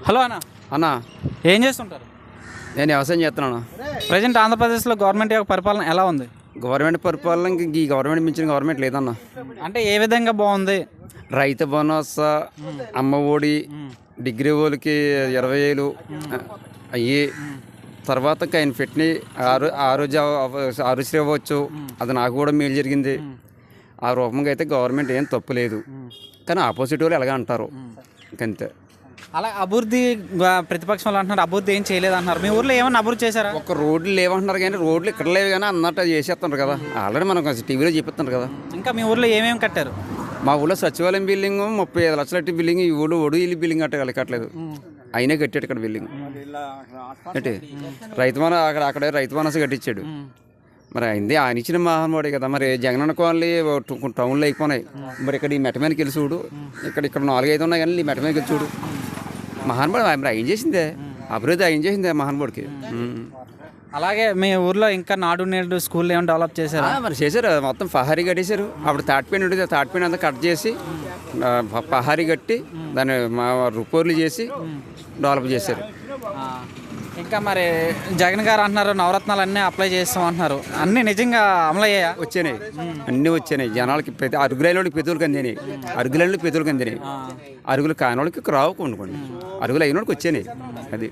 Hello అన్న. అన్నా ఏం చేస్తుంటారు? నేను వ్యవసాయం చేస్తున్నాను. ప్రజెంట్ ఆంధ్రప్రదేశ్లో గవర్నమెంట్ యొక్క పరిపాలన ఎలా ఉంది? గవర్నమెంట్ పరిపాలన ఈ గవర్నమెంట్ మించిన గవర్నమెంట్ లేదన్న. అంటే ఏ విధంగా బాగుంది? రైతు భరోసా, అమ్మ ఒడి, డిగ్రీ వాళ్ళకి 20,000 అయ్యి తర్వాత ఆయన పెట్టిన ఆరోగ్య ఇవ్వచ్చు. అది నాకు కూడా మేలు జరిగింది. ఆ రూపంగా అయితే గవర్నమెంట్ ఏం తప్పు లేదు. కానీ ఆపోజిట్ వాళ్ళు ఎలాగ అంటారు ఇంకంతే. అలా అభివృద్ధి ప్రతిపక్షం వాళ్ళు అంటున్నారు అభివృద్ధి ఏం చేయలేదు అంటున్నారు. మీ ఊర్లో ఏమన్నా అభివృద్ధి చేశారా? ఒక రోడ్లు లేవంటున్నారు కానీ రోడ్లు ఇక్కడ లేవు కానీ అన్నట్టు చేసేస్తున్నారు కదా. ఆల్రెడీ మనం టీవీలో చెప్తున్నారు కదా. ఇంకా మీ ఊర్లో ఏమేమి కట్టారు? మా ఊళ్ళో సచివాలయం బిల్డింగ్ 35 లక్షల బిల్డింగ్, ఈ ఊళ్ళో ఇల్లు బిల్డింగ్ కట్టలేదు. అయినా కట్టాడు ఇక్కడ బిల్డింగ్ అంటే రైతు మన అక్కడే రైతు మనసు కట్టించాడు. మరి అయింది ఆయన ఇచ్చిన మహానుభావుడే కదా. మరి జగనన్న కాలనీ టౌన్లో అయిపోయినాయి. మరి ఇక్కడ ఈ మెట్టమేనకి వెళ్ళి చూడు, ఇక్కడ 4-5 ఉన్నాయి కానీ ఈ మెట్టమేనకి వెళ్ళి చూడు. మహానుభావుడు మరి ఆయన చేసిందే అభివృద్ధి, ఆయన చేసిందే మహానుభావుడికి. అలాగే మీ ఊర్లో ఇంకా నాడు నేడు స్కూల్ ఏమైనా డెవలప్ చేశారు? మరి చేశారు, మొత్తం పహారీ కట్టేశారు. అప్పుడు తాటిపైన ఉండేది, తాటిపైన అంతా కట్ చేసి పహారీ కట్టి దాన్ని రుపోర్లు చేసి డెవలప్ చేశారు. ఇంకా మరి జగన్ గారు అంటున్నారు నవరత్నాలు అన్నీ అప్లై చేస్తాం అంటున్నారు. అన్నీ నిజంగా అమలు అయ్యాయా? వచ్చినాయి, అన్నీ వచ్చినాయి. జనాలకి ప్రతి అరుగులైన వాళ్ళకి పెద్దోళ్ళకి అందినాయి, అరుగులైన పెద్దోళ్ళకి అందినాయి. అరుగులు కాని వాళ్ళకి రావు కొనుక్కోండి, అరుగులు అయిన వాళ్ళకి వచ్చినాయి. అది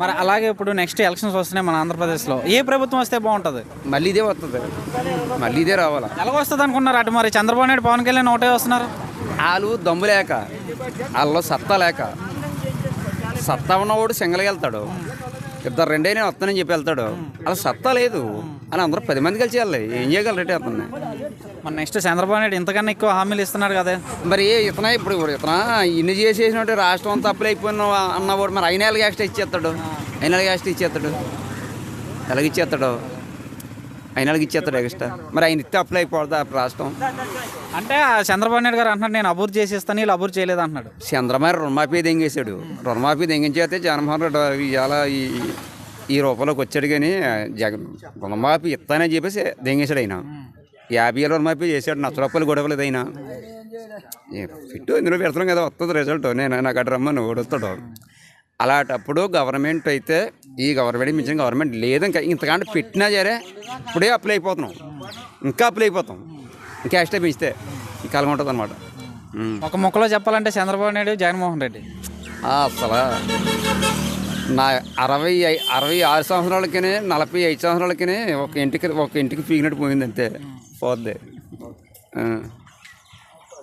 మరి అలాగే ఇప్పుడు నెక్స్ట్ ఎలక్షన్స్ వస్తున్నాయి మన ఆంధ్రప్రదేశ్లో. ఏ ప్రభుత్వం వస్తే బాగుంటుంది? మళ్ళీ ఇదే వస్తుంది, మళ్ళీ ఇదే రావాలా. ఎలాగ వస్తుంది అనుకున్నారు? అటు మరి చంద్రబాబు నాయుడు, పవన్ కళ్యాణ్ ఒకటే వస్తున్నారు. వాళ్ళు దమ్ము లేక, వాళ్ళలో సత్తా లేక. సత్తా ఉన్నవాడు సింగల్గా వెళ్తాడు, ఇద్దరు రెండే నేను వస్తానని చెప్పి వెళ్తాడు. అలా సత్తా లేదు అని అందరూ 10 మంది కలిసి వెళ్ళాలి. ఏం చేయగలరు రేటే అతన్ని. మరి నెక్స్ట్ చంద్రబాబు నాయుడు ఇంతకన్నా ఎక్కువ హామీలు ఇస్తున్నాడు కదా. మరి ఇతనా ఇప్పుడు ఇన్ని చేసేసినట్టు రాష్ట్రం అంతా అప్పులు అయిపోయిన అన్నవాడు మరి 5 నెలలకి ఎక్స్ట్రా ఇచ్చేస్తాడు. 5 నెలలకి ఎక్స్ట్రా ఇచ్చేస్తాడు, ఎలాగిచ్చేస్తాడు? 5 నెలలకి ఇచ్చేస్తాడు ఎక్స్ట్రా. మరి ఆయన ఇస్తే అప్పులు అయిపోతుంది రాష్ట్రం. అంటే చంద్రబాబు నాయుడు గారు అంటున్నాడు నేను అభివృద్ధి చేసేస్తాను, వీళ్ళు అభివృద్ధి చేయలేదు అంటున్నాడు. చంద్రబాబు రుణమాఫీ దెంగేశాడు. రుణమాఫీ దెంగించేస్తే జగన్మోహన్ రెడ్డి ఇవాళ ఈ రూపంలోకి వచ్చాడు. కానీ జగన్ రుణమాఫీ ఇస్తానని చెప్పేసి దెంగేశాడు. అయినా 50,000 రుణమాఫీ చేశాడు. ₹1,00,000 గొడవలేదు. అయినా ఫిట్టు ఇందులో పెడతాం కదా, వస్తుంది రిజల్ట్. నేను నాకు అటు రమ్మని ఓడొస్తాడు. అలాంటప్పుడు గవర్నమెంట్ అయితే ఈ గవర్నమెంట్ మించిన గవర్నమెంట్ లేదు. ఇంకా ఇంతకంటే పెట్టినా సరే ఇప్పుడే అప్లై అయిపోతున్నాం, ఇంకా అప్లై అయిపోతాం. ఇంకా ఎక్స్ట్రా పెంచితే ఇంకా అలాగ ఉంటుంది అనమాట. ఒక ముక్కలో చెప్పాలంటే చంద్రబాబు నాయుడు, జగన్మోహన్ రెడ్డి. అసలు నా 66 సంవత్సరాలకి 45 సంవత్సరాలకి ఒక ఇంటికి పీకినట్టు పోయింది అంతే, పోద్ది.